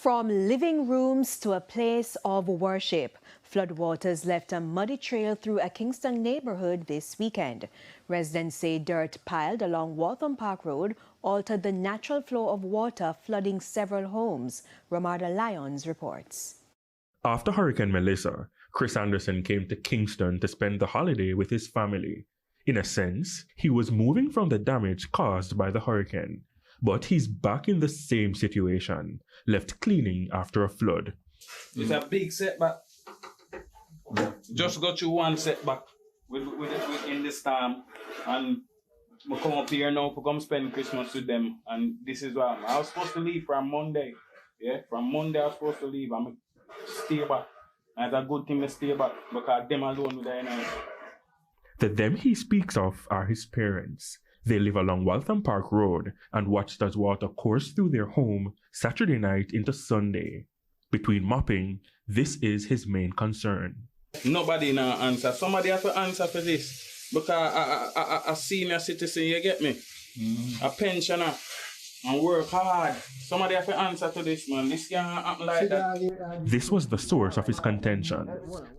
From living rooms to a place of worship, floodwaters left a muddy trail through a Kingston neighborhood this weekend. Residents say dirt piled along Waltham Park Road altered the natural flow of water, flooding several homes. Ramarda Lyons reports. After Hurricane Melissa, Chris Anderson came to Kingston to spend the holiday with his family. In a sense, he was moving from the damage caused by the hurricane. But he's back in the same situation, left cleaning after a flood. It's a big setback. Just got you one setback with in this time, and I come up here now to come spend Christmas with them. And this is why I was supposed to leave from Monday. Yeah, from Monday I was supposed to leave. I'm stay back. And it's a good thing to stay back because them alone with their night. The them he speaks of are his parents. They live along Waltham Park Road and watched as water coursed through their home Saturday night into Sunday. Between mopping, this is his main concern. Nobody now answer. Somebody have to answer for this. Because a senior citizen, you get me? A pensioner. And work hard. Somebody have to answer to this, man. This can't happen like that. This was the source of his contention.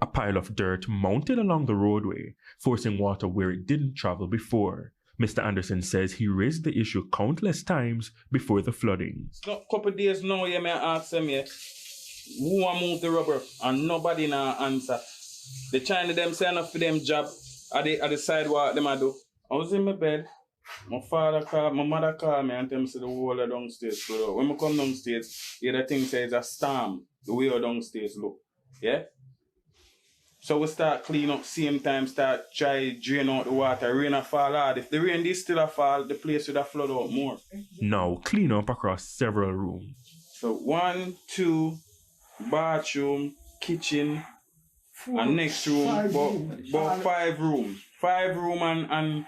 A pile of dirt mounted along the roadway, forcing water where it didn't travel before. Mr. Anderson says he raised the issue countless times before the flooding. A couple of days now, you may ask them, who moved the rubber? And nobody now answer. The China them say enough for them job at the sidewalk them I do. I was in my bed. My mother called me and tell me the whole of downstairs. So when I come downstairs, the other thing says a storm. The way downstairs look. Yeah? So we start clean up same time, start try drain out the water. Rain a fall hard. If the rain did still a fall, the place would have flood out more. Now clean up across several rooms. So 1, 2, bathroom, kitchen, and next room, about 5 rooms. 5 room and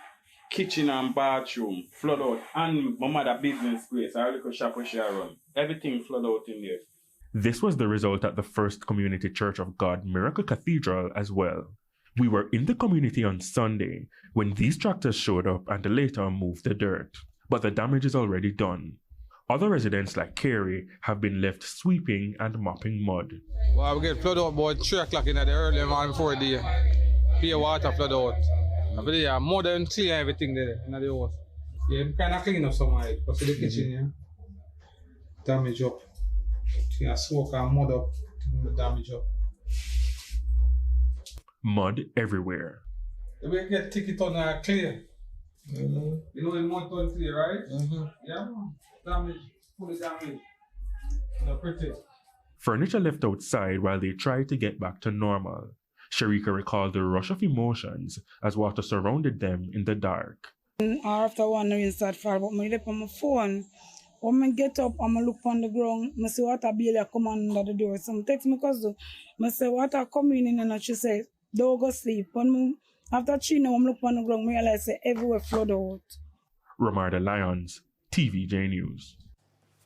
kitchen and bathroom flood out. And my mother business place, our little shop where she run. Everything flood out in there. This was the result at the First Community Church of God Miracle Cathedral as well. We were in the community on Sunday when these tractors showed up and later moved the dirt. But the damage is already done. Other residents like Carey have been left sweeping and mopping mud. Well, we get flood out about 3 o'clock in the early morning before the pure water flood out. But yeah, more than clean everything there in the house. Yeah, we kind of clean up some like, but the kitchen, yeah, damage up. Yeah, smoke and mud up, damage up. Mud everywhere. We get ticket on clear. You know the mud on clear, right? Yeah, damage, fully damaged. No pretty. Furniture left outside while they tried to get back to normal. Sharika recalled the rush of emotions as water surrounded them in the dark. After one rain start fall, but I left on my phone. When I get up and I look on the ground, I see water barely come under the door. So I text my cousin, I say water coming in and she said, don't go sleep. After 3 hours, I look on the ground, I realize everywhere flood out. Ramarda Lyons, TVJ News.